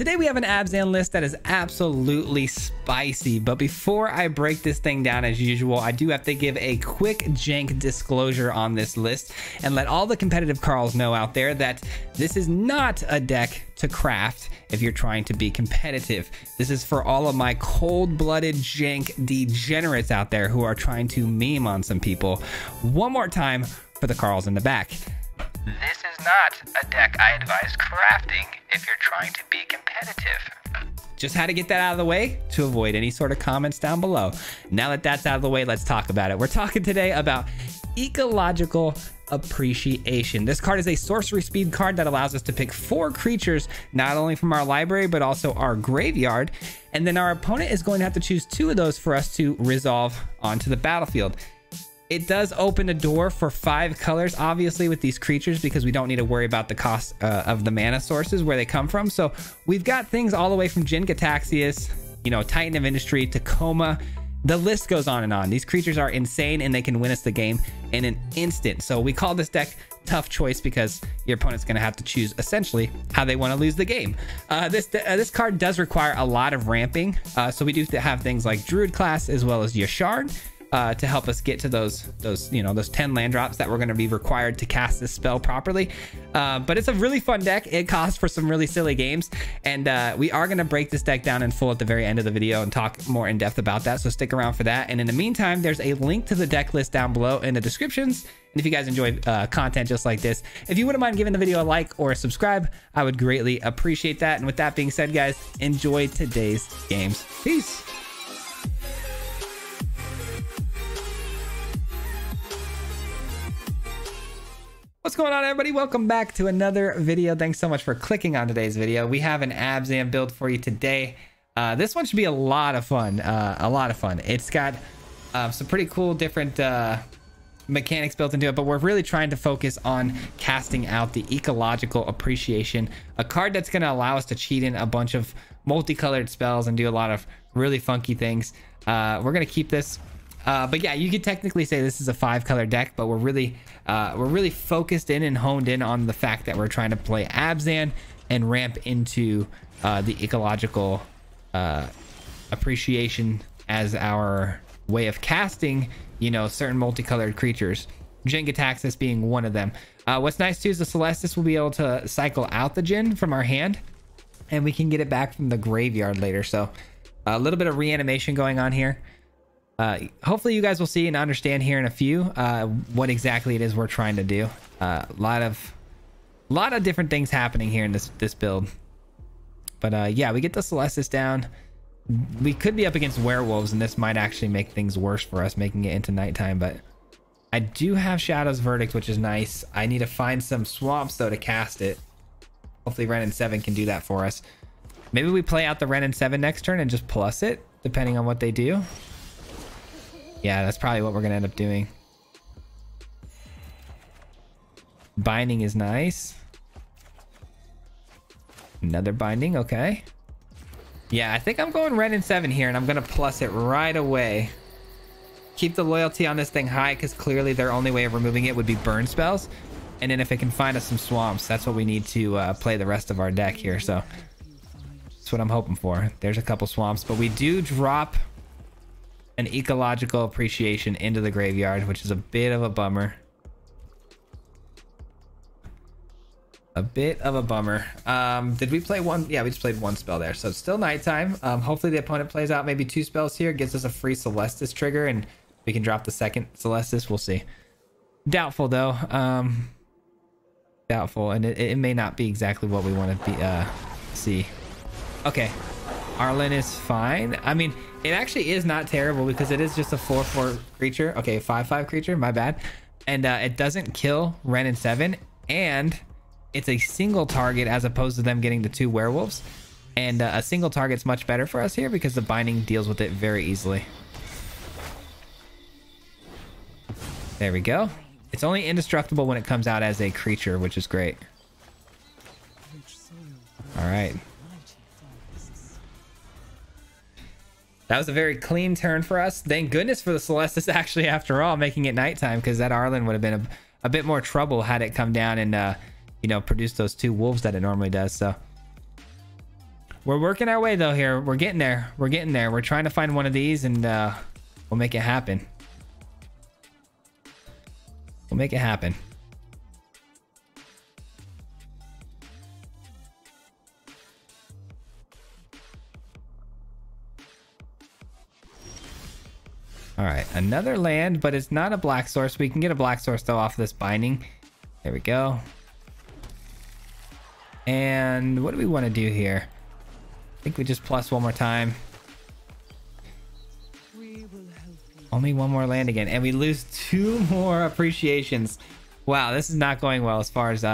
Today we have an ABZAN list that is absolutely spicy, but before I break this thing down as usual, I do have to give a quick jank disclosure on this list and let all the competitive Carls know out there that this is not a deck to craft if you're trying to be competitive. This is for all of my cold-blooded jank degenerates out there who are trying to meme on some people. One more time for the Carls in the back. This is not a deck I advise crafting if you're trying to be competitive. Just had to get that out of the way to avoid any sort of comments down below. Now that that's out of the way, let's talk about it. We're talking today about ecological appreciation. This card is a sorcery speed card that allows us to pick 4 creatures, not only from our library, but also our graveyard. And then our opponent is going to have to choose 2 of those for us to resolve onto the battlefield. It does open a door for 5 colors, obviously, with these creatures, because we don't need to worry about the cost of the mana sources, where they come from. So we've got things all the way from Jin Gitaxias, Titan of Industry, Tacoma. The list goes on and on. These creatures are insane, and they can win us the game in an instant. So we call this deck tough choice because your opponent's going to have to choose essentially how they want to lose the game. This card does require a lot of ramping. So we do have things like Druid class as well as Yashard. To help us get to those 10 land drops that we're going to be required to cast this spell properly. But it's a really fun deck. It calls for some really silly games, and we are going to break this deck down in full at the very end of the video and talk more in depth about that, so stick around for that. And in the meantime, there's a link to the deck list down below in the descriptions. And if you guys enjoy content just like this, if you wouldn't mind giving the video a like or a subscribe, I would greatly appreciate that. And with that being said, guys, enjoy today's games. Peace. What's going on, everybody? Welcome back to another video. Thanks so much for clicking on today's video. We have an ABZAN build for you today. This one should be a lot of fun. It's got some pretty cool different mechanics built into it, but we're really trying to focus on casting out the ecological appreciation, a card that's going to allow us to cheat in a bunch of multicolored spells and do a lot of really funky things. We're going to keep this. But yeah, you could technically say this is a 5-color deck, but we're really focused in and honed in on the fact that we're trying to play ABZAN and ramp into the ecological appreciation as our way of casting, certain multicolored creatures. Jin Gitaxias being one of them. What's nice too is the Celestis will be able to cycle out the Jin from our hand, and we can get it back from the graveyard later. So a little bit of reanimation going on here. Hopefully you guys will see and understand here in a few what exactly it is we're trying to do. A lot of different things happening here in this build. But yeah, we get the Celestis down. We could be up against werewolves, and this might actually make things worse for us, making it into nighttime. But I do have Shadow's Verdict, which is nice. I need to find some swamps though to cast it. Hopefully Ren and 7 can do that for us. Maybe we play out the Ren and 7 next turn and just plus it, depending on what they do. Yeah, that's probably what we're gonna end up doing. Binding is nice. Another binding, okay. Yeah, I think I'm going Ren and 7 here, and I'm gonna plus it right away. Keep the loyalty on this thing high, because clearly their only way of removing it would be burn spells. And then if it can find us some swamps, that's what we need to play the rest of our deck here. So that's what I'm hoping for. There's a couple swamps, but we do drop an ecological appreciation into the graveyard, which is a bit of a bummer. Did we play one? Yeah, we just played 1 spell there, so it's still nighttime. Hopefully the opponent plays out maybe 2 spells here, gets us a free Celestis trigger, and we can drop the second Celestis. We'll see. Doubtful though. Doubtful, and it may not be exactly what we want to see. Okay, Arlen is fine. I mean, it actually is not terrible because it is just a 4/4 creature. Okay, 5/5 creature, my bad. And it doesn't kill Ren and 7, and it's a single target as opposed to them getting the 2 werewolves. And a single target's much better for us here because the binding deals with it very easily. There we go. It's only indestructible when it comes out as a creature, which is great. All right. That was a very clean turn for us. Thank goodness for the Celestis actually after all, making it nighttime, because that Arlen would have been a bit more trouble had it come down and, produce those 2 wolves that it normally does. So We're working our way though here. We're getting there. We're getting there. We're trying to find one of these and we'll make it happen. We'll make it happen. All right, another land, but it's not a black source. We can get a black source though off this binding. There we go. And what do we want to do here? I think we just plus one more time. Only one more land again, and we lose 2 more appreciations. Wow, this is not going well as far as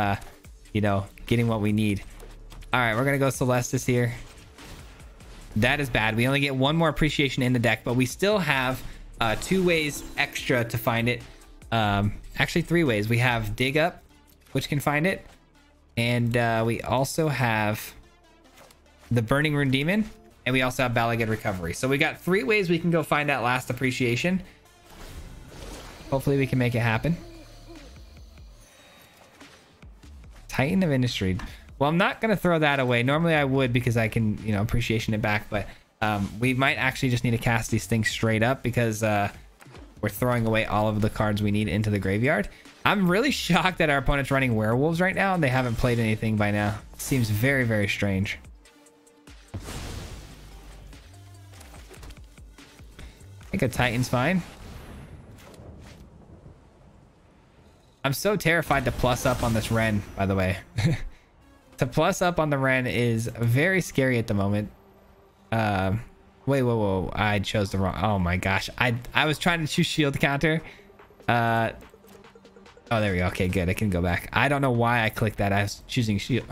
you know, getting what we need. All right, we're gonna go Celestis here. That is bad. We only get 1 more appreciation in the deck, but we still have 2 ways extra to find it. Actually 3 ways. We have Dig Up, which can find it, and we also have the Burning Rune Demon, and we also have Balagad Recovery. So we got 3 ways we can go find that last appreciation. Hopefully we can make it happen. Titan of Industry. Well, I'm not going to throw that away. Normally I would because I can, you know, appreciation it back, but we might actually just need to cast these things straight up because we're throwing away all of the cards we need into the graveyard. I'm really shocked that our opponent's running werewolves right now and they haven't played anything by now. It seems very, very strange. I think a Titan's fine. I'm so terrified to plus up on this Ren, by the way. To plus up on the Ren is very scary at the moment. Wait, whoa, I chose the wrong. Oh my gosh, I was trying to choose shield counter. Oh, there we go. Okay, good. I can go back. I don't know why I clicked that. I was choosing shield.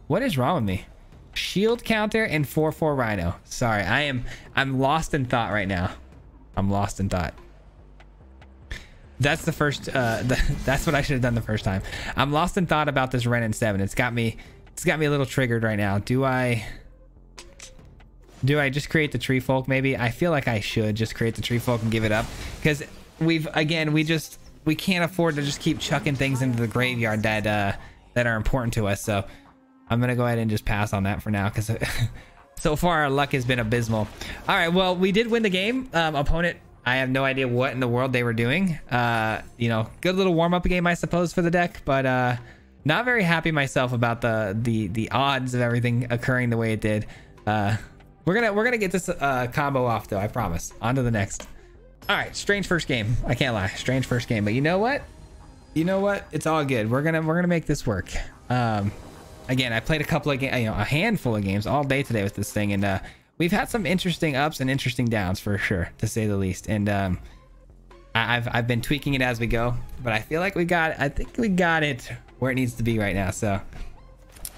What is wrong with me? Shield counter and 4/4 Rhino. Sorry, I'm lost in thought right now. I'm lost in thought. That's the first. That's what I should have done the first time. I'm lost in thought about this Ren and 7. It's got me a little triggered right now. Do I just create the Tree Folk? Maybe I feel like I should just create the Tree Folk and give it up because we can't afford to just keep chucking things into the graveyard that are important to us. So I'm gonna go ahead and just pass on that for now because so far our luck has been abysmal. All right, well, we did win the game. Opponent, I have no idea what in the world they were doing. You know, good little warm-up game, I suppose, for the deck, but not very happy myself about the odds of everything occurring the way it did. We're gonna get this combo off though, I promise. On to the next. All right, strange first game. I can't lie, strange first game, but you know what? It's all good. We're gonna make this work. Again, I played a couple of games, you know, a handful of games all day today with this thing, and we've had some interesting ups and interesting downs for sure, to say the least. And I've been tweaking it as we go, but I feel like I think we got it where it needs to be right now. So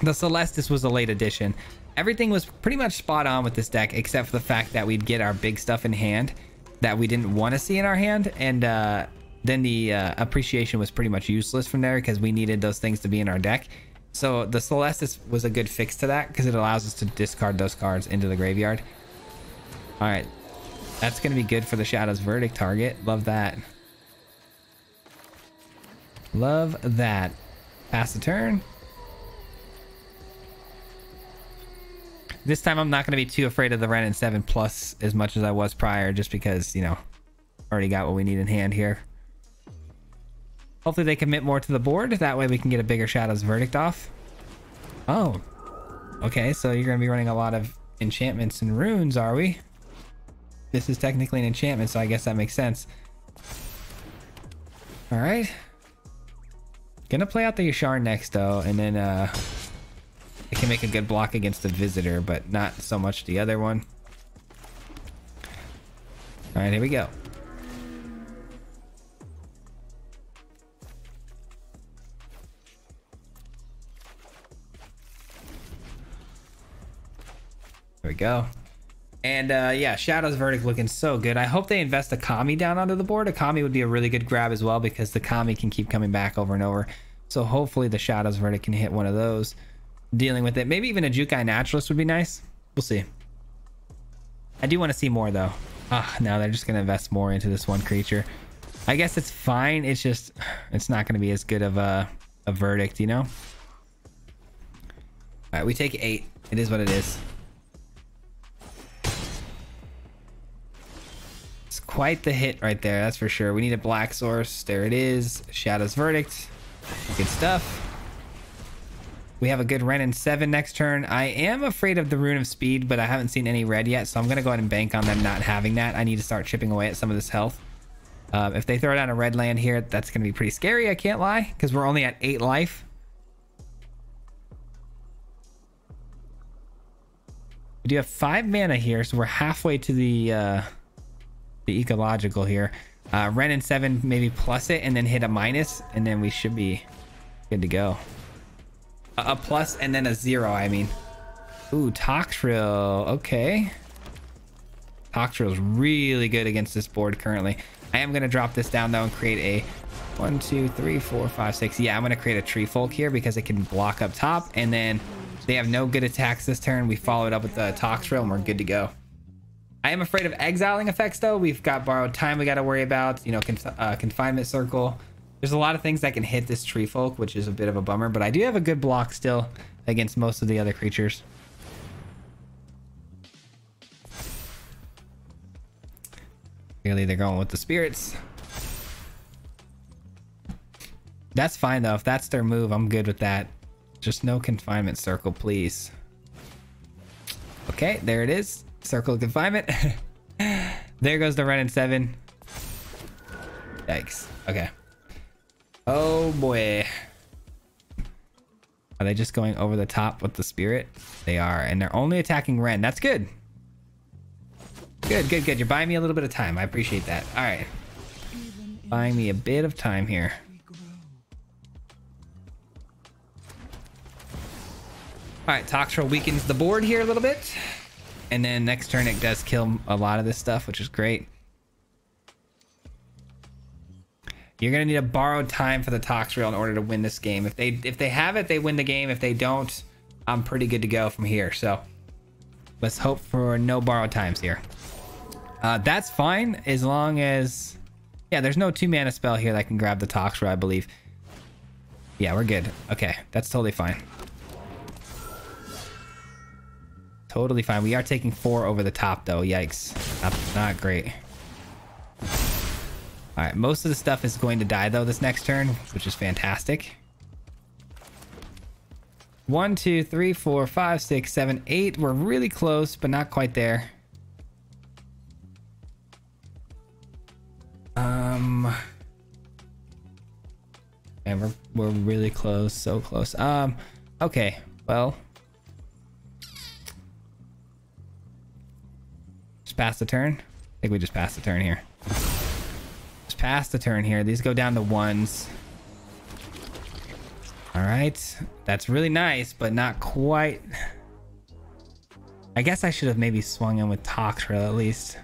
the Celestis was a late addition. Everything was pretty much spot on with this deck, except for the fact that we'd get our big stuff in hand that we didn't want to see in our hand, and then the appreciation was pretty much useless from there because we needed those things to be in our deck. So the Celestis was a good fix to that because it allows us to discard those cards into the graveyard. All right, that's going to be good for the Shadow's Verdict target. Love that. Love that. Pass the turn. This time I'm not going to be too afraid of the Ren and 7 plus as much as I was prior, just because, you know, already got what we need in hand here. Hopefully they commit more to the board. That way we can get a bigger Shadow's Verdict off. Oh. Okay, so you're going to be running a lot of enchantments and runes, are we? This is technically an enchantment, so I guess that makes sense. Alright. Gonna play out the Yashar next, though, and then it can make a good block against the Visitor, but not so much the other one. Alright, here we go. There we go. And yeah, Shadow's Verdict looking so good. I hope they invest a Kami down onto the board. A Kami would be a really good grab as well because the Kami can keep coming back over and over. So hopefully the Shadow's Verdict can hit one of those. Dealing with it. Maybe even a Jukai Naturalist would be nice. We'll see. I do want to see more though. Ah, no, they're just going to invest more into this one creature. I guess it's fine. It's just, it's not going to be as good of a verdict, you know? All right, we take 8. It is what it is. It's quite the hit right there, that's for sure. We need a black source. There it is. Shadow's Verdict. Good stuff. We have a good Ren in 7 next turn. I am afraid of the Rune of Speed, but I haven't seen any red yet, so I'm going to go ahead and bank on them not having that. I need to start chipping away at some of this health. If they throw down a red land here, that's going to be pretty scary, I can't lie, because we're only at 8 life. We do have 5 mana here, so we're halfway to the ecological here. Ren in 7, maybe plus it, and then hit a minus, and then we should be good to go. A plus and then a 0, I mean. Ooh, Toxrill. Okay. Toxrill's really good against this board currently. I am going to drop this down, though, and create a 1, 2, 3, 4, 5, 6. Yeah, I'm going to create a Tree Folk here because it can block up top. And then they have no good attacks this turn. We follow it up with the Toxrill, and we're good to go. I am afraid of exiling effects, though. We've got Borrowed Time we got to worry about. You know, Confinement Circle. There's a lot of things that can hit this Tree Folk, which is a bit of a bummer, but I do have a good block still against most of the other creatures. Clearly they're going with the spirits. That's fine though. If that's their move, I'm good with that. Just no Confinement Circle, please. Okay, there it is. Circle of Confinement. There goes the Ren in 7. Yikes. Okay. Oh boy. Are they just going over the top with the spirit? They are, and they're only attacking Ren. That's good. Good, good, good. You're buying me a little bit of time. I appreciate that. All right. Buying me a bit of time here. All right, Toxrill weakens the board here a little bit. And then next turn it does kill a lot of this stuff, which is great. You're gonna need a Borrowed Time for the Toxrill in order to win this game. If they have it, they win the game. If they don't, I'm pretty good to go from here. So let's hope for no Borrowed Times here. That's fine as long as, yeah, there's no 2-mana spell here that can grab the Toxrill, I believe. Yeah, we're good. Okay, that's totally fine. Totally fine. We are taking 4 over the top though. Yikes. Not great. All right, most of the stuff is going to die though this next turn, which is fantastic. 1, 2, 3, 4, 5, 6, 7, 8. We're really close, but not quite there. And we're really close, so close. Okay, well, just pass the turn. I think we just passed the turn here. Past the turn here. These go down to 1s. All right, that's really nice, but not quite. I guess I should have maybe swung in with Toxrill at least.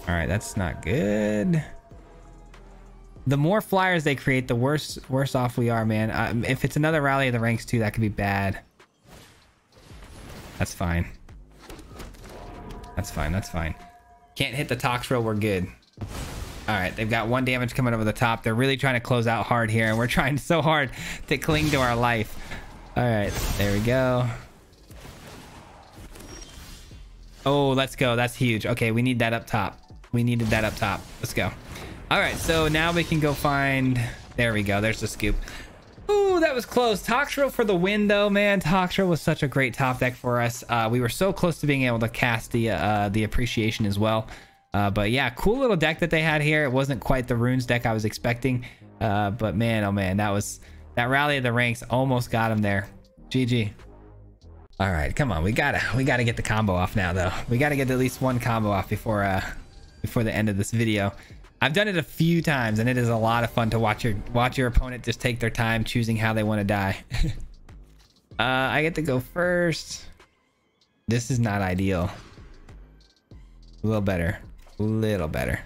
All right, that's not good. The more flyers they create, the worse off we are, man. If it's another Rally of the Ranks too, that could be bad. That's fine. That's fine. That's fine. Can't hit the Toxrill. We're good. All right, they've got 1 damage coming over the top. They're really trying to close out hard here, and we're trying so hard to cling to our life. All right, there we go. Oh, let's go. That's huge. Okay, we need that up top. We needed that up top. Let's go. All right, so now we can go find... There we go. There's the scoop. Ooh, that was close. Toxrill for the win, though, man. Toxrill was such a great top deck for us. We were so close to being able to cast the Appreciation as well. But yeah, cool little deck that they had here. It wasn't quite the Runes deck I was expecting. But man, oh man, that Rally of the Ranks almost got him there. GG. All right, come on. We gotta get the combo off now, though. We gotta get at least 1 combo off before the end of this video. I've done it a few times, and it is a lot of fun to watch your opponent just take their time choosing how they want to die. I get to go first. This is not ideal. A little better. A little better.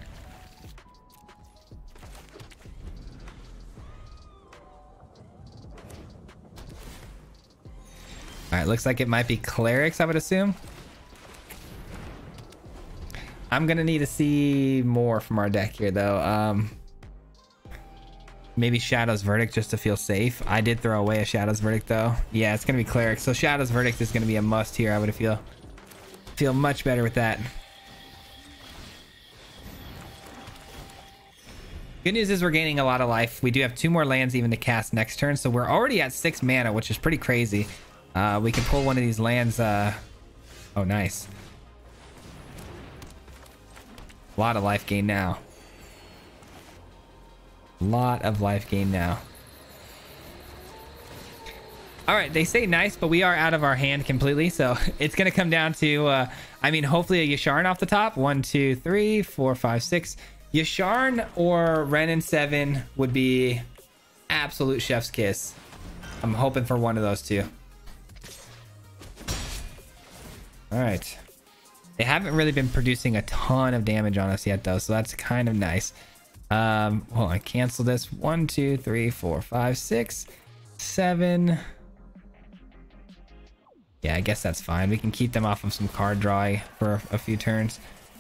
All right, looks like it might be Clerics, I would assume. I'm gonna need to see more from our deck here, though. Maybe Shadow's Verdict just to feel safe. I did throw away a Shadow's Verdict though. Yeah, it's gonna be Cleric. So Shadow's Verdict is gonna be a must here. I would feel much better with that. Good news is we're gaining a lot of life. We do have 2 more lands even to cast next turn, so we're already at 6 mana, which is pretty crazy. We can pull one of these lands. Oh, nice. A lot of life gain now. Lot of life gain now. All right, they say nice, but we are out of our hand completely, so it's gonna come down to I mean, hopefully a Yasharn off the top. 1 2 3 4 5 6. Yasharn or Ren 7 would be absolute chef's kiss. I'm hoping for one of those two. All right, they haven't really been producing a ton of damage on us yet though, so that's kind of nice. Hold on, cancel this. 1 2 3 4 5 6 7. Yeah, I guess that's fine. We can keep them off of some card draw for a few turns.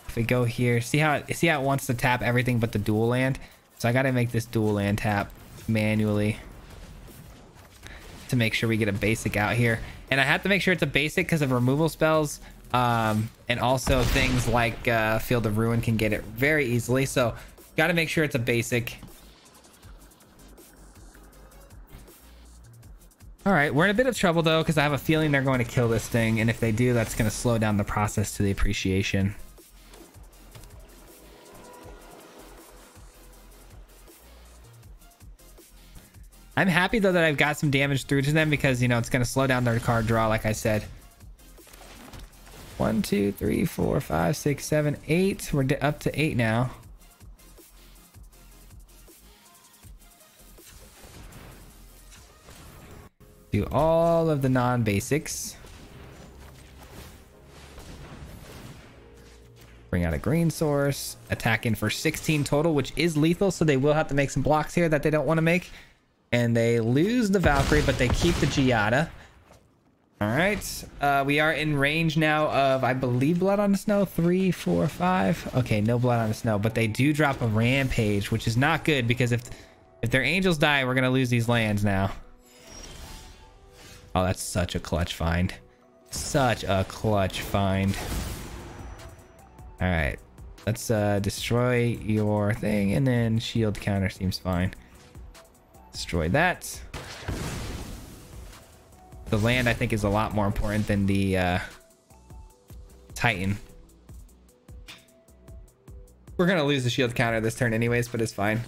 If we go here, see how it wants to tap everything but the dual land. So I got to make this dual land tap manually to make sure we get a basic out here. And I have to make sure it's a basic because of removal spells. And also things like Field of Ruin can get it very easily. So got to make sure it's a basic. All right, we're in a bit of trouble though, because I have a feeling they're going to kill this thing. And if they do, that's going to slow down the process to the appreciation. I'm happy though that I've got some damage through to them because, you know, it's going to slow down their card draw, like I said. 1 2 3 4 5 6 7 8. We're up to 8 now. Do all of the non-basics. Bring out a green source. Attack in for 16 total, which is lethal, so they will have to make some blocks here that they don't want to make. And they lose the Valkyrie, but they keep the Giada. All right. We are in range now of, I believe, Blood on the Snow. 3 4 5. Okay, no Blood on the Snow, but they do drop a Rampage, which is not good because if their angels die, we're going to lose these lands now. Oh, that's such a clutch find. Such a clutch find. All right. Let's destroy your thing, and then shield counter seems fine. Destroy that. The land, I think, is a lot more important than the Titan. We're going to lose the shield counter this turn anyways, but it's fine.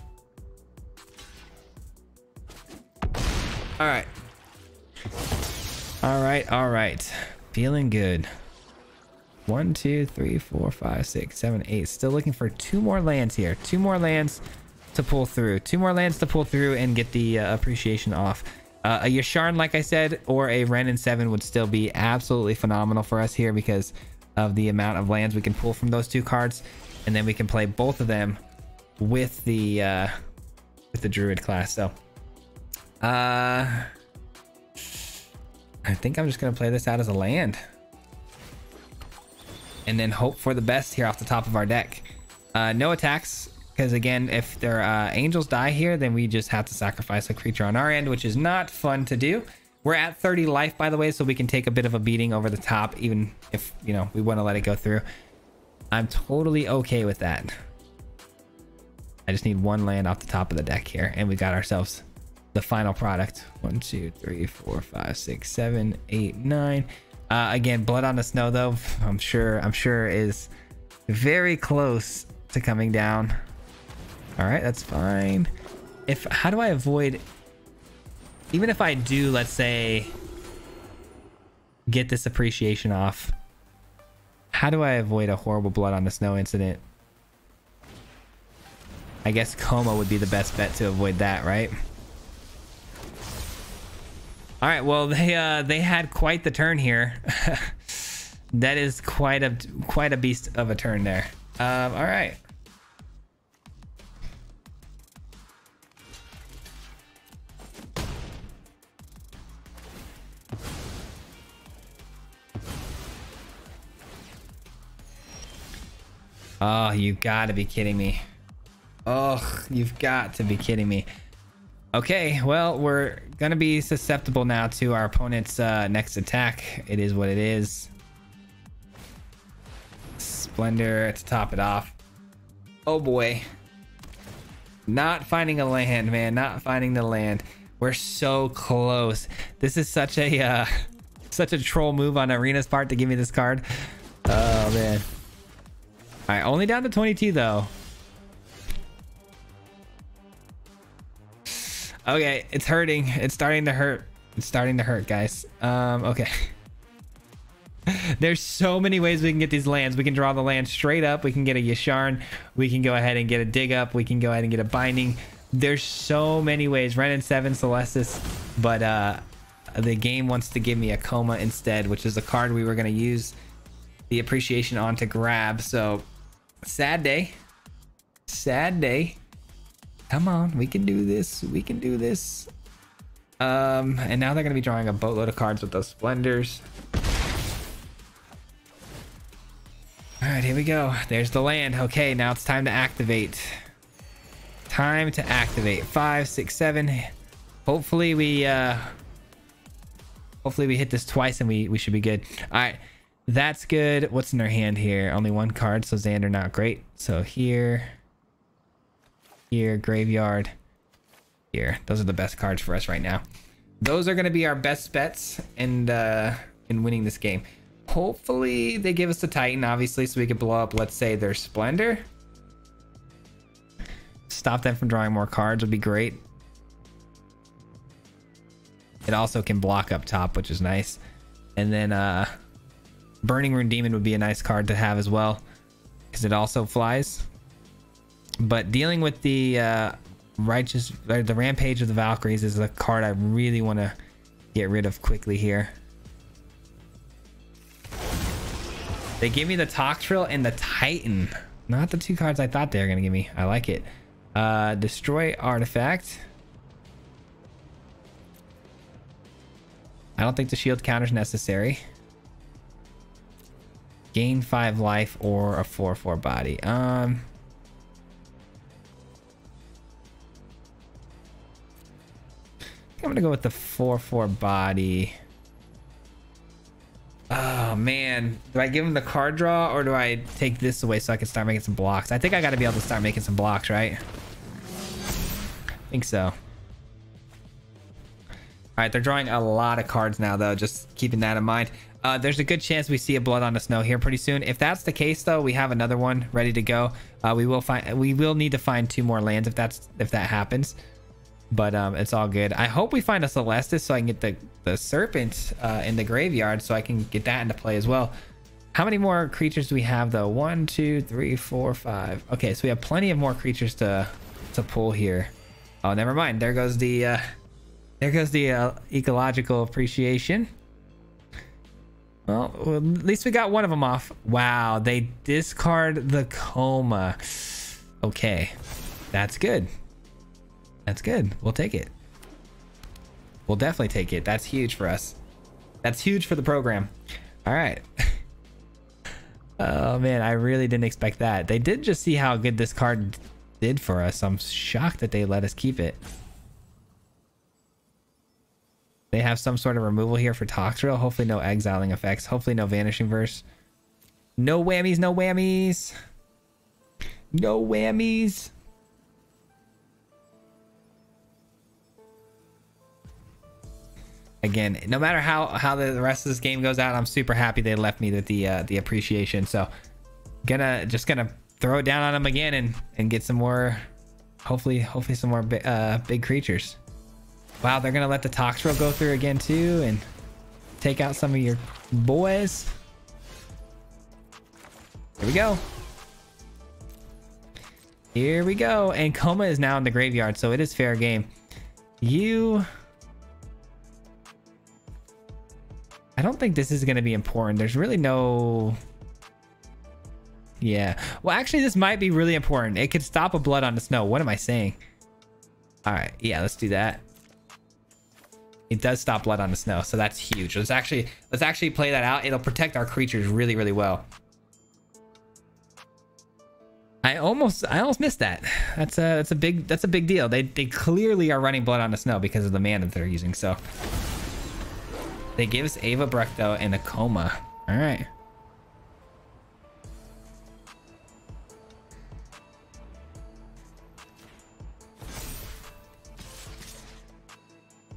All right. All right, all right. Feeling good. 1 2 3 4 5 6 7 8. Still looking for 2 more lands here. 2 more lands to pull through. 2 more lands to pull through and get the appreciation off. A Yasharn, like I said, or a Ren 7 would still be absolutely phenomenal for us here because of the amount of lands we can pull from those 2 cards, and then we can play both of them with the Druid class. So, I think I'm just gonna play this out as a land, and then hope for the best here off the top of our deck. No attacks. Because again, if their angels die here, then we just have to sacrifice a creature on our end, which is not fun to do. We're at 30 life, by the way, so we can take a bit of a beating over the top, even if, you know, we want to let it go through. I'm totally okay with that. I just need 1 land off the top of the deck here, and we got ourselves the final product. 1 2 3 4 5 6 7 8 9. Again, Blood on the Snow, though, I'm sure is very close to coming down. All right, that's fine. How do I avoid, even if I do, let's say, get this appreciation off, how do I avoid a horrible Blood on the Snow incident? I guess Coma would be the best bet to avoid that, right? All right, well, they had quite the turn here. That is quite a beast of a turn there. All right. Oh, you've got to be kidding me. Oh, you've got to be kidding me. Okay, well, we're gonna be susceptible now to our opponent's next attack. It is what it is. Splendor to top it off. Oh boy. Not finding a land, man. Not finding the land. We're so close. This is such a such a troll move on Arena's part to give me this card. Oh man. All right, only down to 22 though. Okay, it's hurting. It's starting to hurt. It's starting to hurt, guys. Okay. There's so many ways we can get these lands. We can draw the land straight up. We can get a Yasharn. We can go ahead and get a dig up. We can go ahead and get a binding. There's so many ways. Ren and 7 Celestis, but the game wants to give me a Coma instead, which is a card we were going to use the appreciation on to grab. So sad day. Sad day. Come on, we can do this. We can do this. And now they're going to be drawing a boatload of cards with those Splendors. All right, here we go. There's the land. Okay, now it's time to activate. Time to activate. 5, 6, 7. Hopefully we hit this twice and we should be good. All right, that's good. What's in their hand here? Only one card, so Xander not great. So here, graveyard, here. Those are the best cards for us right now. Those are going to be our best bets in winning this game. Hopefully they give us the Titan, obviously, so we could blow up, let's say, their Splendor. Stop them from drawing more cards would be great. It also can block up top, which is nice. And then Burning Rune Demon would be a nice card to have as well, because it also flies. But dealing with the the Rampage of the Valkyries is a card I really want to get rid of quickly here. They give me the Toxtril and the Titan. Not the two cards I thought they were going to give me. I like it. Destroy Artifact. I don't think the shield counter is necessary. Gain 5 life or a 4/4 body. I'm going to go with the 4/4 body. Oh man, do I give him the card draw or do I take this away so I can start making some blocks? I think I got to be able to start making some blocks, right? I think so. All right, they're drawing a lot of cards now though, just keeping that in mind. There's a good chance we see a Blood on the Snow here pretty soon. If that's the case though, we have another one ready to go. We will need to find 2 more lands if that happens. But it's all good. I hope we find a Celestis so I can get the Serpent in the graveyard so I can get that into play as well. How many more creatures do we have though? 1, 2, 3, 4, 5. Okay, so we have plenty of more creatures to pull here. Oh, never mind. There goes the ecological appreciation. Well, at least we got one of them off. Wow, they discard the Coma. Okay, that's good. That's good. We'll take it. We'll definitely take it. That's huge for us. That's huge for the program. All right. Oh man, I really didn't expect that. They did just see how good this card did for us. I'm shocked that they let us keep it. They have some sort of removal here for Toxtril. Hopefully no exiling effects. Hopefully no Vanishing Verse. No whammies, no whammies. No whammies. Again, no matter how the rest of this game goes out, I'm super happy they left me the appreciation. So just gonna throw it down on them again and get some more, hopefully some more big creatures. Wow, they're gonna let the Toxtril go through again too and take out some of your boys. Here we go. Here we go. And Coma is now in the graveyard, so it is fair game. I don't think this is going to be important. There's really no... Yeah. Well, actually, this might be really important. It could stop a Blood on the Snow. What am I saying? All right. Yeah, let's do that. It does stop Blood on the Snow, so that's huge. Let's actually play that out. It'll protect our creatures really, really well. I almost missed that. That's a big deal. They clearly are running Blood on the Snow because of the mana that they're using. So they give us Ava Brecto and a Coma. All right.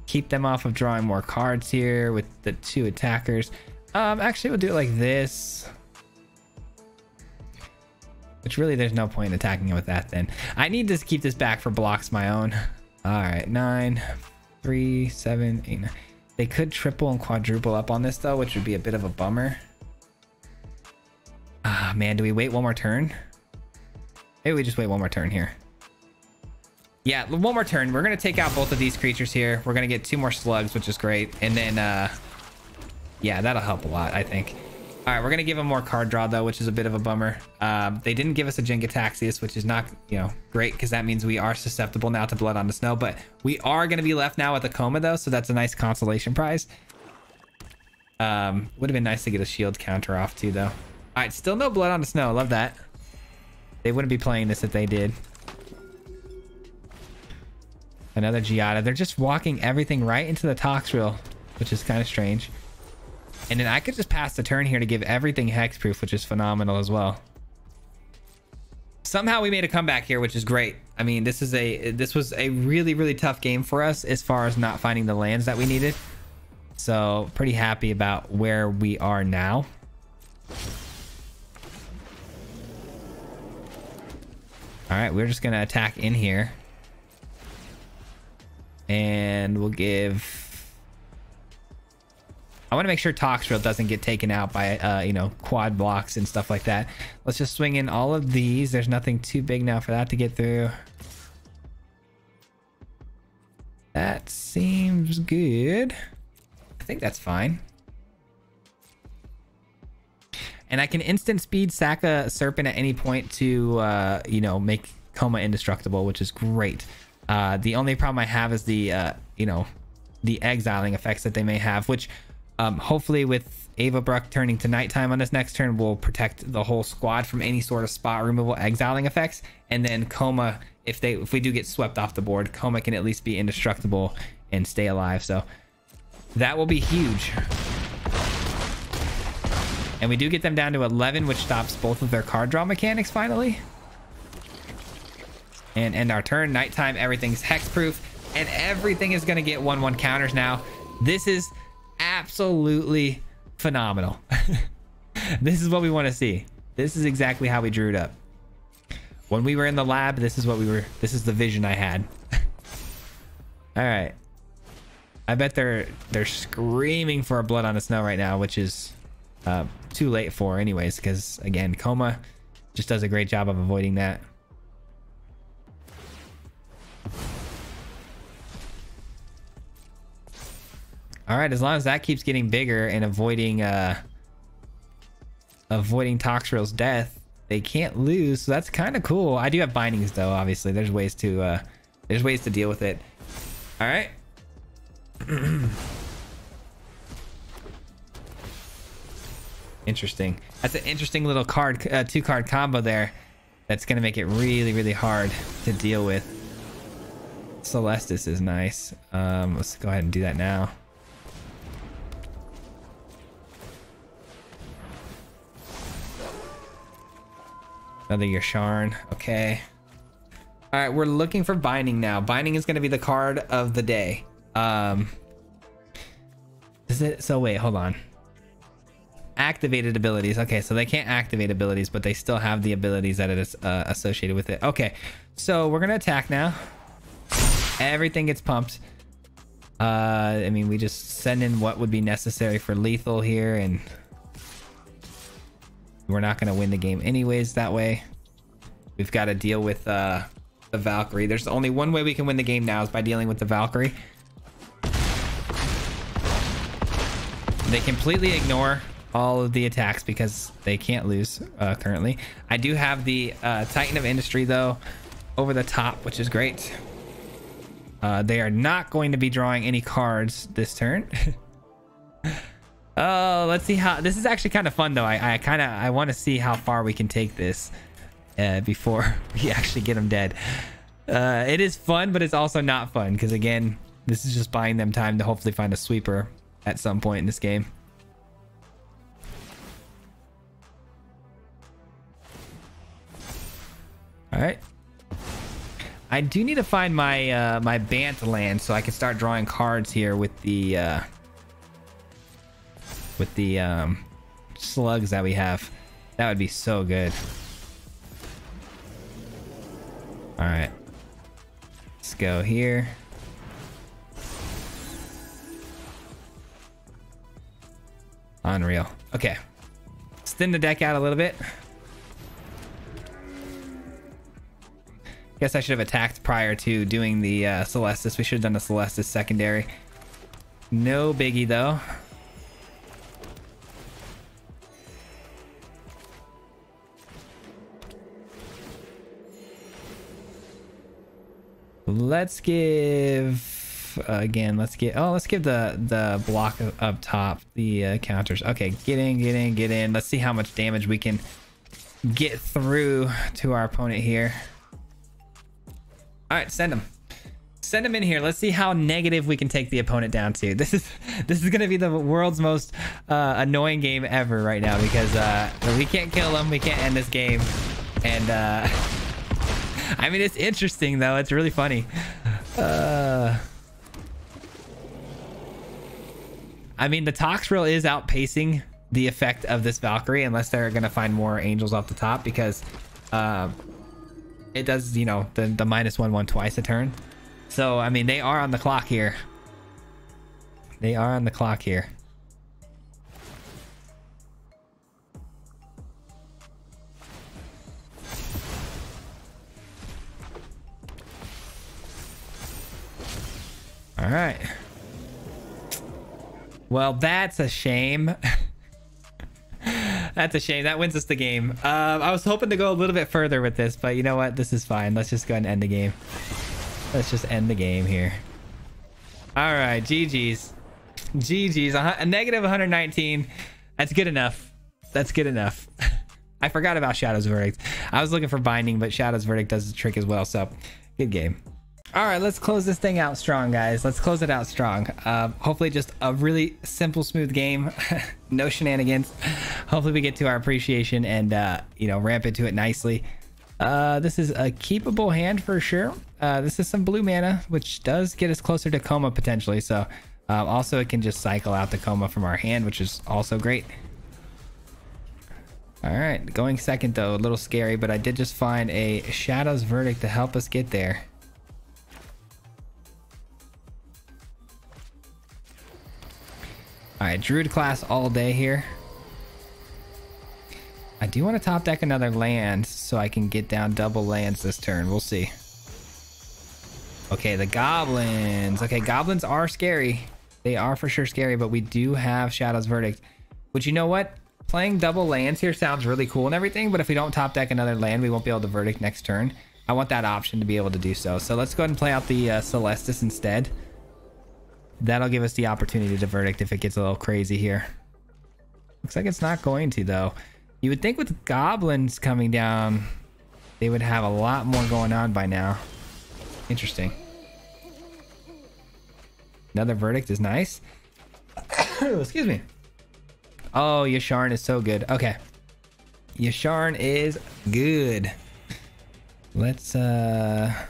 Keep them off of drawing more cards here with the 2 attackers. Actually, we'll do it like this. Which really, there's no point in attacking it with that then. I need to keep this back for blocks my own. All right, 9, 3, 7, 8, 9. They could triple and quadruple up on this though, which would be a bit of a bummer. Ah, man, do we wait one more turn? Maybe we just wait one more turn here. Yeah, one more turn. We're going to take out both of these creatures here. We're going to get 2 more slugs, which is great. And then, yeah, that'll help a lot, I think. All right, we're going to give them more card draw, though, which is a bit of a bummer. They didn't give us a Jingataxius, which is not, you know, great, because that means we are susceptible now to Blood on the Snow. But we are going to be left now with a Coma, though, so that's a nice consolation prize. Would have been nice to get a shield counter off, too, though. All right, still no Blood on the Snow. Love that. They wouldn't be playing this if they did. Another Giada. They're just walking everything right into the Toxrill, which is kind of strange. And then I could just pass the turn here to give everything hexproof, which is phenomenal as well. Somehow we made a comeback here, which is great. I mean, this was a really, really tough game for us as far as not finding the lands that we needed. So pretty happy about where we are now. All right, we're just going to attack in here. And we'll give... I want to make sure Toxrill doesn't get taken out by, you know, quad blocks and stuff like that. Let's just swing in all of these. There's nothing too big now for that to get through. That seems good. I think that's fine. And I can instant speed sack a Serpent at any point to, you know, make Coma indestructible, which is great. The only problem I have is the, you know, the exiling effects that they may have, which hopefully with Ava Bruck turning to nighttime on this next turn will protect the whole squad from any sort of spot removal exiling effects. And then Coma, if we do get swept off the board, Coma can at least be indestructible and stay alive. So that will be huge. And we do get them down to 11, which stops both of their card draw mechanics finally. And end our turn. Nighttime, everything's hexproof, and everything is going to get 1/1 counters now. This is absolutely phenomenal. This is what we want to see. This is exactly how we drew it up. When we were in the lab, this is the vision I had. All right. I bet they're screaming for a Blood on the Snow right now, which is too late for anyways, because again, Coma just does a great job of avoiding that. All right, as long as that keeps getting bigger and avoiding Toxrill's death, they can't lose. So that's kind of cool. I do have bindings though. Obviously, there's ways to deal with it. All right. Interesting. That's an interesting little card, 2-card combo there. That's gonna make it really, really hard to deal with. Celestis is nice. Let's go ahead and do that now. Another Yasharn. Okay. All right, we're looking for binding now. Binding is going to be the card of the day. Is it? So wait, hold on. Activated abilities. Okay, so they can't activate abilities, but they still have the abilities that it is associated with it. Okay, so we're going to attack now. Everything gets pumped. I mean, we just send in what would be necessary for lethal here, and we're not going to win the game anyways that way. We've got to deal with the Valkyrie. There's only one way we can win the game now, is by dealing with the Valkyrie. They completely ignore all of the attacks because they can't lose currently. I do have the Titan of Industry though over the top, which is great. They are not going to be drawing any cards this turn. Oh, let's see how this is actually kind of fun though. I want to see how far we can take this. before we actually get them dead. It is fun, but it's also not fun because, again, this is just buying them time to hopefully find a sweeper at some point in this game. All right. I do need to find my my Bant land so I can start drawing cards here with the slugs that we have. That would be so good. All right. Let's go here. Unreal. Okay. Let's thin the deck out a little bit. Guess I should have attacked prior to doing the Celestis. We should have done the Celestis secondary. No biggie though. Let's give again. Let's give the block up top the counters. Okay, get in. Let's see how much damage we can get through to our opponent here. All right, send him in here. Let's see how negative we can take the opponent down to. This is gonna be the world's most annoying game ever right now because we can't kill him, we can't end this game, and I mean, it's interesting though. It's really funny. I mean, the Toxrill is outpacing the effect of this Valkyrie unless they're gonna find more angels off the top because it does, you know, the -1/1 twice a turn. So I mean, they are on the clock here. They are on the clock here. All right. Well, that's a shame. That's a shame. That wins us the game. I was hoping to go a little bit further with this, but you know what? This is fine. Let's just go ahead and end the game. Let's just end the game here. All right. GG's. GG's. A negative 119. That's good enough. That's good enough. I forgot about Shadow's Verdict. I was looking for Binding, but Shadow's Verdict does the trick as well. So, good game. All right, let's close this thing out strong, guys. Let's close it out strong. Hopefully just a really simple, smooth game. No shenanigans. Hopefully we get to our appreciation and, you know, ramp into it nicely. This is a keepable hand for sure. This is some blue mana, which does get us closer to Coma potentially. So also it can just cycle out the Coma from our hand, which is also great. All right, going second though, a little scary, but I did just find a Shadow's Verdict to help us get there. All right, Druid class all day here. I do want to top deck another land so I can get down double lands this turn. We'll see. Okay, the goblins. Okay, goblins are scary. They are for sure scary, but we do have Shadow's Verdict. But you know what? Playing double lands here sounds really cool and everything, but if we don't top deck another land, we won't be able to Verdict next turn. I want that option to be able to do so. So let's go ahead and play out the Celestis instead. That'll give us the opportunity to Verdict if it gets a little crazy here. Looks like it's not going to, though. You would think with goblins coming down, they would have a lot more going on by now. Interesting. Another Verdict is nice. Excuse me. Oh, Yasharn is so good. Okay. Yasharn is good. Let's yeah,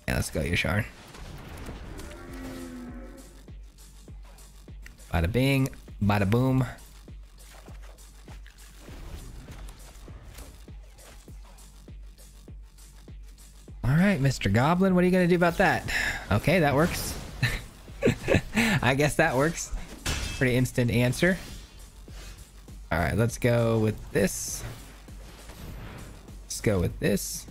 let's go Yasharn. Bada bing, bada boom. All right, Mr. Goblin, what are you gonna do about that? Okay, that works. I guess that works. Pretty instant answer. All right, let's go with this. Let's go with this.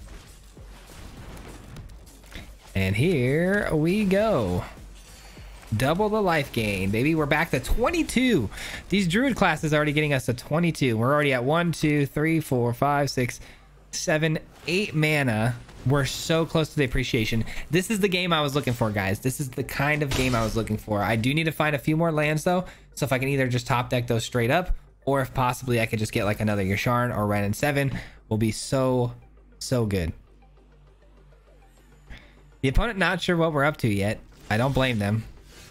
And here we go. Double the life gain, baby. We're back to 22. These druid classes are already getting us to 22. We're already at 1, 2, 3, 4, 5, 6, 7, 8 mana. We're so close to the appreciation. This is the game I was looking for, guys. This is the kind of game I was looking for. I do need to find a few more lands though. So if I can either just top deck those straight up, or if possibly I could just get like another Yasharn or Ren and 7, will be so So good. The opponent not sure what we're up to yet. I don't blame them.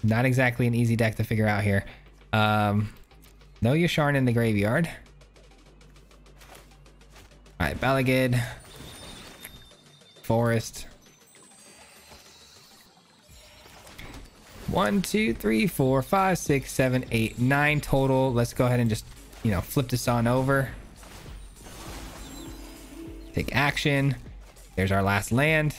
Not exactly an easy deck to figure out here. No Yasharn in the graveyard. All right, Balagid. Forest. 1, 2, 3, 4, 5, 6, 7, 8, 9 total. Let's go ahead and just, you know, flip this on over. Take action. There's our last land.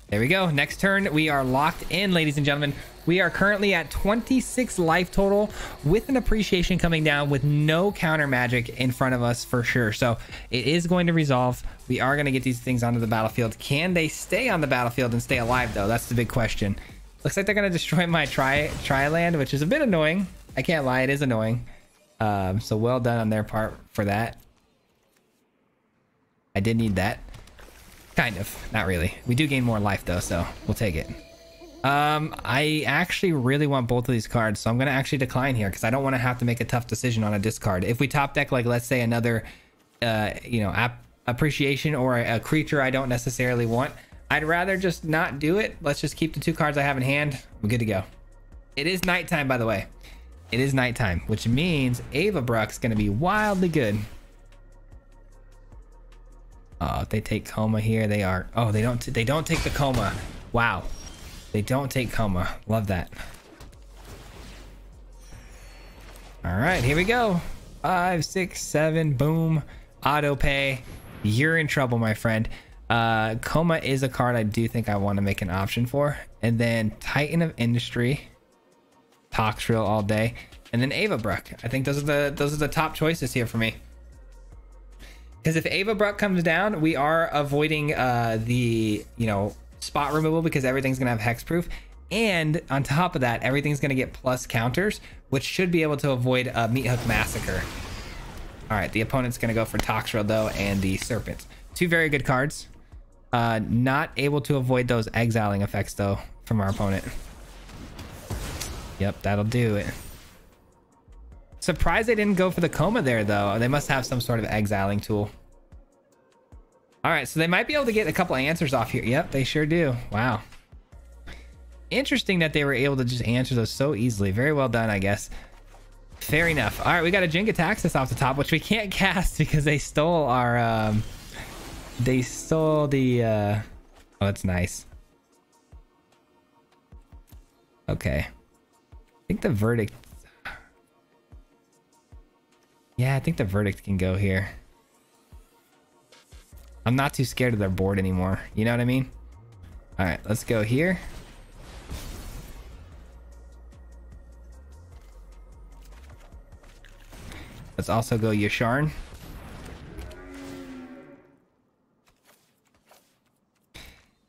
There we go. Next turn, we are locked in, ladies and gentlemen. We are currently at 26 life total with an appreciation coming down with no counter magic in front of us for sure. So it is going to resolve. We are going to get these things onto the battlefield. Can they stay on the battlefield and stay alive, though? That's the big question. Looks like they're going to destroy my tri-land, which is a bit annoying. I can't lie. It is annoying. So well done on their part for that. I did need that. Kind of. Not really. We do gain more life, though, so we'll take it. I actually really want both of these cards, so I'm going to actually decline here because I don't want to have to make a tough decision on a discard. If we top deck, like, let's say another, you know, appreciation or a creature I don't necessarily want, I'd rather just not do it. Let's just keep the 2 cards I have in hand. We're good to go. It is nighttime, by the way. It is nighttime, which means Avabruck's going to be wildly good. Oh, if they take Coma here, they are... Oh, they don't take the Coma. Wow. They don't take Coma. Love that. All right, here we go. 5, 6, 7, boom. Auto pay. You're in trouble, my friend. Coma is a card I do think I want to make an option for. And then Titan of Industry. Toxrill all day. And then Avabruck. I think those are the top choices here for me. Because if Avabruck comes down, we are avoiding the, you know, spot removal because everything's going to have hexproof. And on top of that, everything's going to get plus counters, which should be able to avoid a Meat Hook Massacre. All right, the opponent's going to go for Toxrill, though, and the Serpent. 2 very good cards. Not able to avoid those exiling effects, though, from our opponent. Yep, that'll do it. Surprised they didn't go for the Coma there, though. They must have some sort of exiling tool. All right, so they might be able to get a couple of answers off here. Yep, they sure do. Wow. Interesting that they were able to just answer those so easily. Very well done, I guess. Fair enough. All right, we got a Jink Taxis off the top, which we can't cast because they stole our... they stole the... Oh, that's nice. Okay. I think the Verdict... Yeah, I think the Verdict can go here. I'm not too scared of their board anymore. You know what I mean? All right, let's go here. Let's also go Yasharn.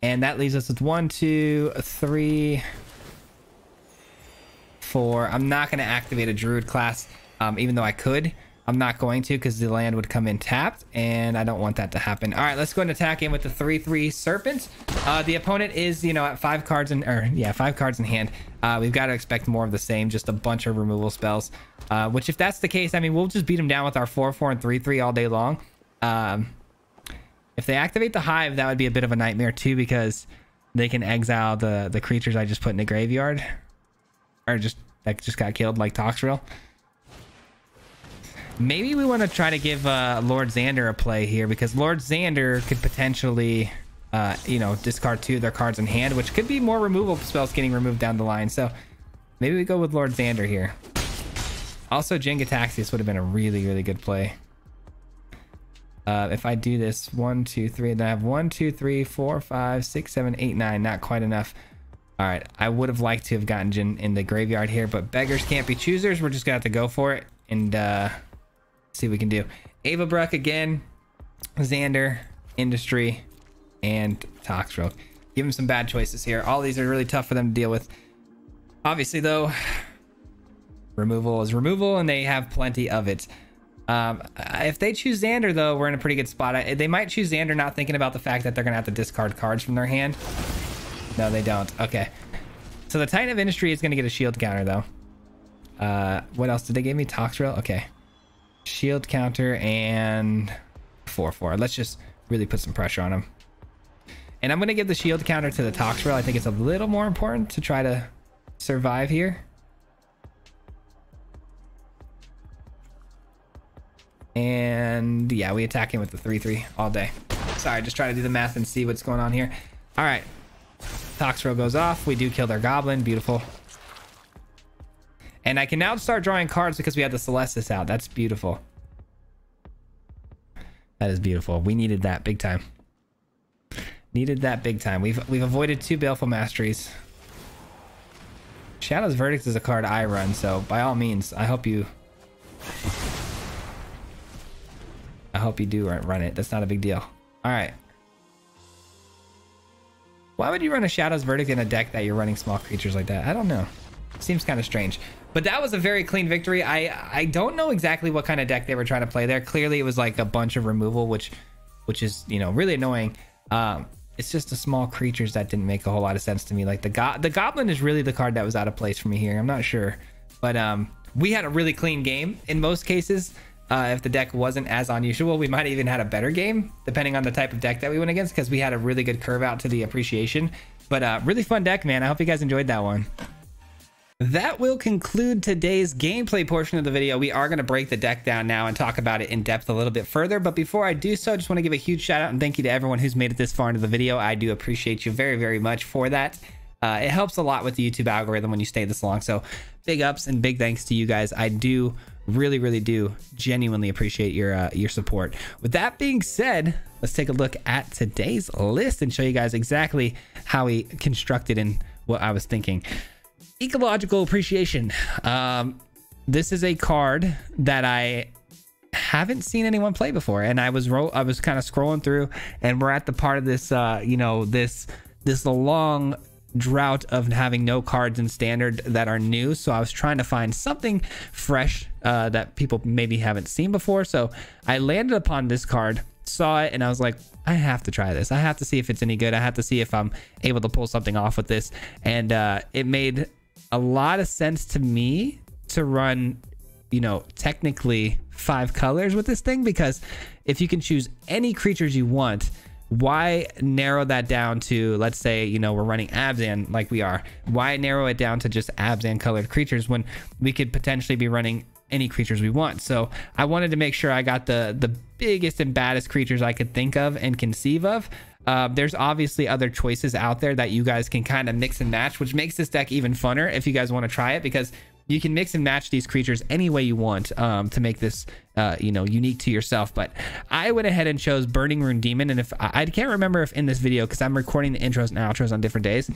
And that leaves us with 1, 2, 3, 4. I'm not going to activate a Druid class, even though I could. I'm not going to because the land would come in tapped, and I don't want that to happen. All right, let's go and attack in with the 3/3 Serpent. The opponent is, you know, at 5 cards in, or yeah, 5 cards in hand. We've got to expect more of the same, just a bunch of removal spells. Which, if that's the case, I mean, we'll just beat them down with our 4/4 and 3/3 all day long. If they activate the Hive, that would be a bit of a nightmare too, because they can exile the creatures I just put in the graveyard, or that just got killed, like Toxrill. Maybe we want to try to give Lord Xander a play here, because Lord Xander could potentially, you know, discard 2 of their cards in hand, which could be more removal spells getting removed down the line. So maybe we go with Lord Xander here. Also, Jink Taxis would have been a really, really good play. If I do this 1, 2, 3, then I have 1, 2, 3, 4, 5, 6, 7, 8, 9. Not quite enough. All right, I would have liked to have gotten Jin in the graveyard here, but beggars can't be choosers. We're just gonna have to go for it and see what we can do. Avabruck again, Xander, Industry, and Toxrill. Give them some bad choices here. All these are really tough for them to deal with. Obviously, though, removal is removal, and they have plenty of it. If they choose Xander, though, we're in a pretty good spot. They might choose Xander not thinking about the fact that they're going to have to discard cards from their hand. No, they don't. Okay. So the Titan of Industry is going to get a shield counter, though. What else did they give me? Toxrill? Okay. shield counter, and 4/4. Let's just really put some pressure on him. And I'm going to give the shield counter to the Toxrill. I think it's a little more important to try to survive here. And yeah, we attack him with the 3/3 all day. Sorry, just trying to do the math and see what's going on here. All right. Toxrill goes off. We do kill their goblin. Beautiful. And I can now start drawing cards because we had the Celestis out. That's beautiful. That is beautiful. We needed that big time. Needed that big time. We've avoided 2 Baleful Masteries. Shadow's Verdict is a card I run, so by all means, I hope you do run it. That's not a big deal. All right. Why would you run a Shadow's Verdict in a deck that you're running small creatures like that? I don't know. Seems kind of strange. But that was a very clean victory. I don't know exactly what kind of deck they were trying to play there. Clearly, it was like a bunch of removal, which is, you know, really annoying. It's just the small creatures that didn't make a whole lot of sense to me. Like the Goblin is really the card that was out of place for me here. I'm not sure. But we had a really clean game in most cases. If the deck wasn't as unusual, we might have even had a better game, depending on the type of deck that we went against, because we had a really good curve out to the appreciation. But really fun deck, man. I hope you guys enjoyed that one. That will conclude today's gameplay portion of the video. We are going to break the deck down now and talk about it in depth a little bit further. But before I do so, I just want to give a huge shout out and thank you to everyone who's made it this far into the video. I do appreciate you very, very much for that. It helps a lot with the YouTube algorithm when you stay this long. So big ups and big thanks to you guys. I do really do genuinely appreciate your support. With that being said, let's take a look at today's list and show you guys exactly how we constructed and what I was thinking. Ecological Appreciation. This is a card that I haven't seen anyone play before, and I was kind of scrolling through, and we're at the part of this you know, this long drought of having no cards in standard that are new. So I was trying to find something fresh that people maybe haven't seen before. So I landed upon this card, saw it, and I was like, I have to try this. I have to see if it's any good. I have to see if I'm able to pull something off with this. And it made a lot of sense to me to run, you know, technically 5 colors with this thing, because if you can choose any creatures you want, why narrow that down to, let's say, you know, we're running Abzan like we are. Why narrow it down to just Abzan colored creatures when we could potentially be running any creatures we want? So I wanted to make sure I got the biggest and baddest creatures I could think of and conceive of. There's obviously other choices out there that you guys can kind of mix and match, which makes this deck even funner if you guys want to try it, because you can mix and match these creatures any way you want to make this you know, unique to yourself. But I went ahead and chose Burning Rune Demon, and if I can't remember if in this video, because I'm recording the intros and outros on different days,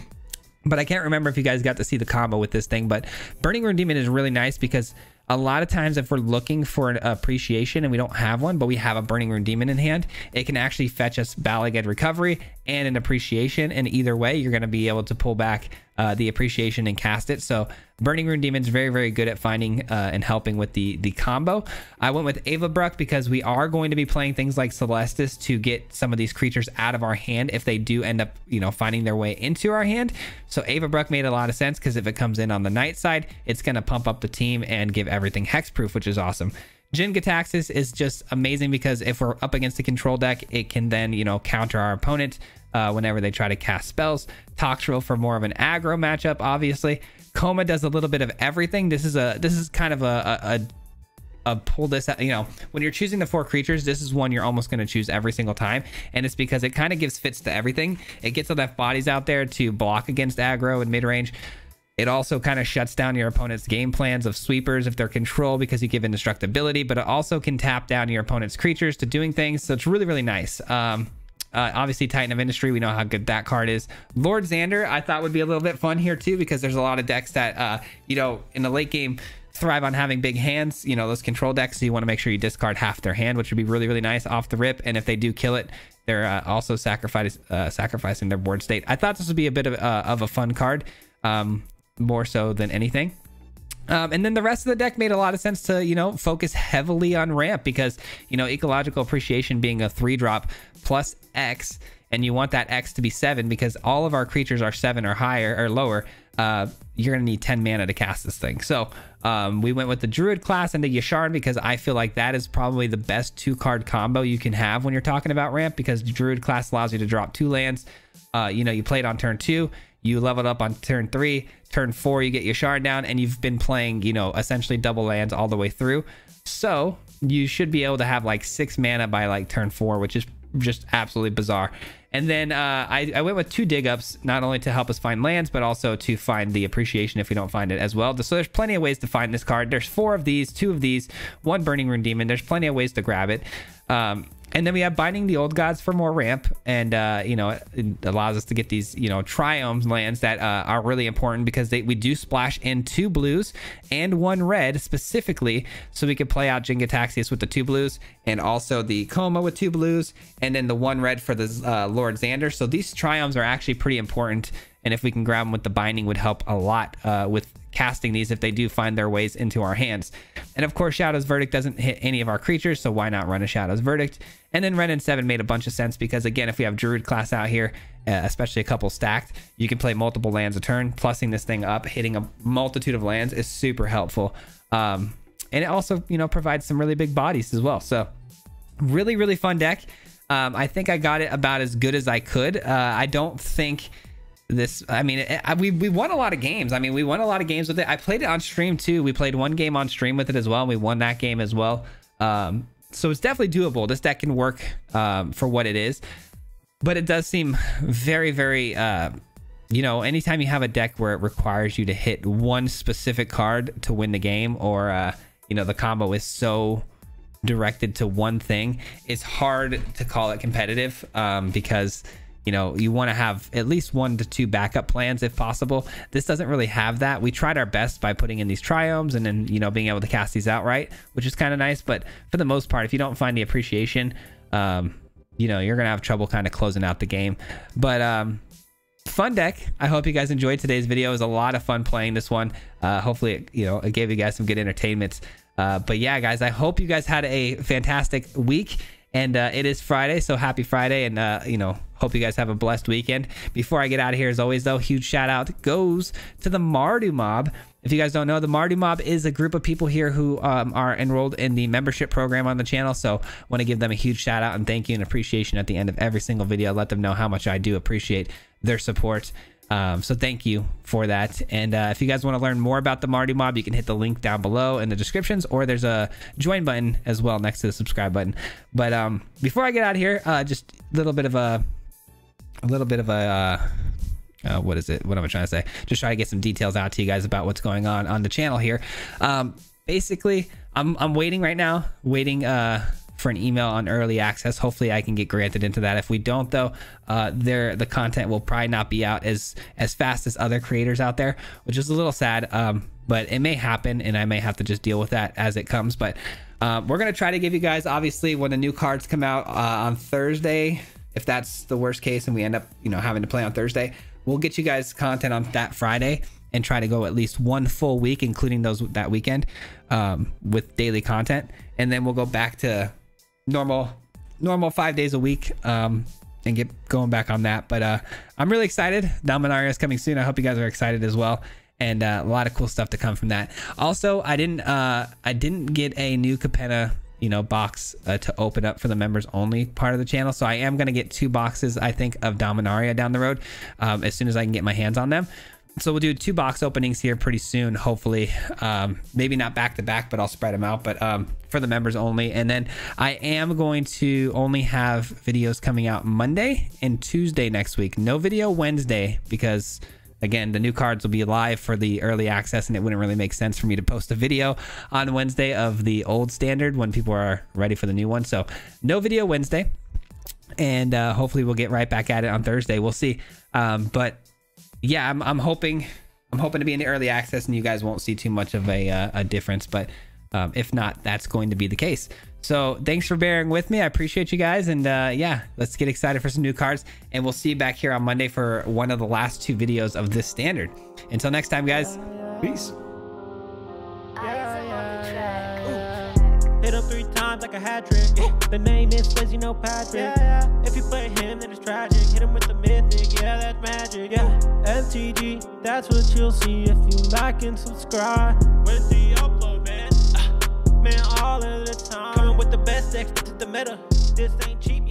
but I can't remember if you guys got to see the combo with this thing. But Burning Rune Demon is really nice because a lot of times if we're looking for an appreciation and we don't have one, but we have a Burning Rune Demon in hand, it can actually fetch us Balagad Recovery and an appreciation. And either way, you're going to be able to pull back the appreciation and cast it. So Burning Rune Demon is very, very good at finding and helping with the combo. I went with Avabruck because we are going to be playing things like Celestis to get some of these creatures out of our hand if they do end up, you know, finding their way into our hand. So Avabruck made a lot of sense because if it comes in on the night side, it's going to pump up the team and give everything hexproof, which is awesome. Jin Gitaxias is just amazing because if we're up against a control deck, it can then, you know, counter our opponent whenever they try to cast spells. Toxrill for more of an aggro matchup, obviously. Coma does a little bit of everything. This is kind of a pull this out, you know, when you're choosing the 4 creatures, this is one you're almost going to choose every single time, and it's because it kind of gives fits to everything. It gets enough bodies out there to block against aggro and mid-range. It also kind of shuts down your opponent's game plans of sweepers if they're control, because you give indestructibility, but it also can tap down your opponent's creatures to doing things. So it's really, really nice. Obviously Titan of Industry, we know how good that card is. Lord Xander I thought would be a little bit fun here too, because there's a lot of decks that you know, in the late game thrive on having big hands, you know, those control decks. So you want to make sure you discard half their hand, which would be really, really nice off the rip. And if they do kill it, they're also sacrificing their board state. I thought this would be a bit of a fun card, more so than anything. And then the rest of the deck made a lot of sense to, you know, focus heavily on ramp, because, you know, Ecological Appreciation being a 3-drop plus X, and you want that X to be 7 because all of our creatures are 7 or higher or lower. you're gonna need 10 mana to cast this thing. So we went with the Druid class and the Yashard because I feel like that is probably the best 2-card combo you can have when you're talking about ramp, because Druid class allows you to drop 2 lands. You know, you played on turn 2, you leveled up on turn 3, turn 4 you get Yashard down, and you've been playing, you know, essentially double lands all the way through. So you should be able to have like 6 mana by like turn 4, which is just absolutely bizarre. And then I went with 2 dig ups, not only to help us find lands, but also to find the appreciation if we don't find it as well. So there's plenty of ways to find this card. There's 4 of these, 2 of these, 1 Burning Rune Demon. There's plenty of ways to grab it. And then we have Binding the Old Gods for more ramp, and you know, it allows us to get these, you know, Triome lands that are really important because we do splash in 2 blues and 1 red specifically, so we could play out Jin-Gitaxias with the 2 blues, and also the Coma with 2 blues, and then the 1 red for the Lord Xander. So these Triomes are actually pretty important, and if we can grab them with the Binding, would help a lot with casting these if they do find their ways into our hands. And of course, Shadow's Verdict doesn't hit any of our creatures, so why not run a Shadow's Verdict? And then Ren and 7 made a bunch of sense because, again, if we have Druid class out here, especially a couple stacked, you can play multiple lands a turn. Plussing this thing up, hitting a multitude of lands is super helpful. And it also, you know, provides some really big bodies as well. So really, really fun deck. I think I got it about as good as I could. I don't think this, I mean, we won a lot of games. I mean, we won a lot of games with it. I played it on stream too. We played 1 game on stream with it as well, and we won that game as well. So it's definitely doable. This deck can work for what it is, but it does seem very, very, you know, anytime you have a deck where it requires you to hit 1 specific card to win the game, or you know, the combo is so directed to 1 thing, it's hard to call it competitive, because you know, you want to have at least 1 to 2 backup plans if possible. This doesn't really have that. We tried our best by putting in these Triomes and then, you know, being able to cast these outright, which is kind of nice. But for the most part, if you don't find the appreciation, you know, you're going to have trouble kind of closing out the game. But fun deck. I hope you guys enjoyed today's video. It was a lot of fun playing this one. Hopefully, you know, it gave you guys some good entertainment. But yeah, guys, I hope you guys had a fantastic week. And it is Friday, so happy Friday, and you know, hope you guys have a blessed weekend. Before I get out of here, as always though, huge shout out goes to the Mardu Mob. If you guys don't know, the Mardu Mob is a group of people here who are enrolled in the membership program on the channel. So want to give them a huge shout out and thank you and appreciation at the end of every single video. Let them know how much I do appreciate their support. So thank you for that. And if you guys want to learn more about the Mardu Mob, you can hit the link down below in the descriptions, or there's a join button as well next to the subscribe button. But before I get out of here, just a little bit of a what is it? What am I trying to say? Just try to get some details out to you guys about what's going on the channel here. Basically, I'm waiting right now, for an email on early access. Hopefully I can get granted into that. If we don't though, the content will probably not be out as fast as other creators out there, which is a little sad, but it may happen and I may have to just deal with that as it comes. But we're gonna try to give you guys, obviously, when the new cards come out on Thursday, if that's the worst case and we end up, you know, having to play on Thursday, we'll get you guys content on that Friday and try to go at least 1 full week, including that weekend, with daily content, and then we'll go back to normal 5 days a week, and get going back on that. But I'm really excited. Dominaria is coming soon. I hope you guys are excited as well, and a lot of cool stuff to come from that. Also, I didn't get a new Capenna, you know, box to open up for the members only part of the channel, so I am going to get 2 boxes, I think, of Dominaria down the road, as soon as I can get my hands on them. So we'll do 2 box openings here pretty soon, hopefully. Maybe not back to back, but I'll spread them out, but for the members only. And then I am going to only have videos coming out Monday and Tuesday next week. No video Wednesday, because again, the new cards will be live for the early access, and it wouldn't really make sense for me to post a video on Wednesday of the old standard when people are ready for the new one. So no video Wednesday, and hopefully we'll get right back at it on Thursday. We'll see. But yeah, I'm hoping to be in the early access and you guys won't see too much of a difference, but if not, that's going to be the case. So thanks for bearing with me. I appreciate you guys, and yeah, let's get excited for some new cards, and we'll see you back here on Monday for one of the last 2 videos of this standard. Until next time, guys, peace. Hit him 3 times like a hat trick. The name is Swizzy, no Patrick. If you play him, then it's tragic. Hit him with the mythic, yeah, that's magic. Yeah. MTG, that's what you'll see if you like and subscribe. With the upload, man, man, all of the time. Coming with the best decks, this is the meta. This ain't cheap.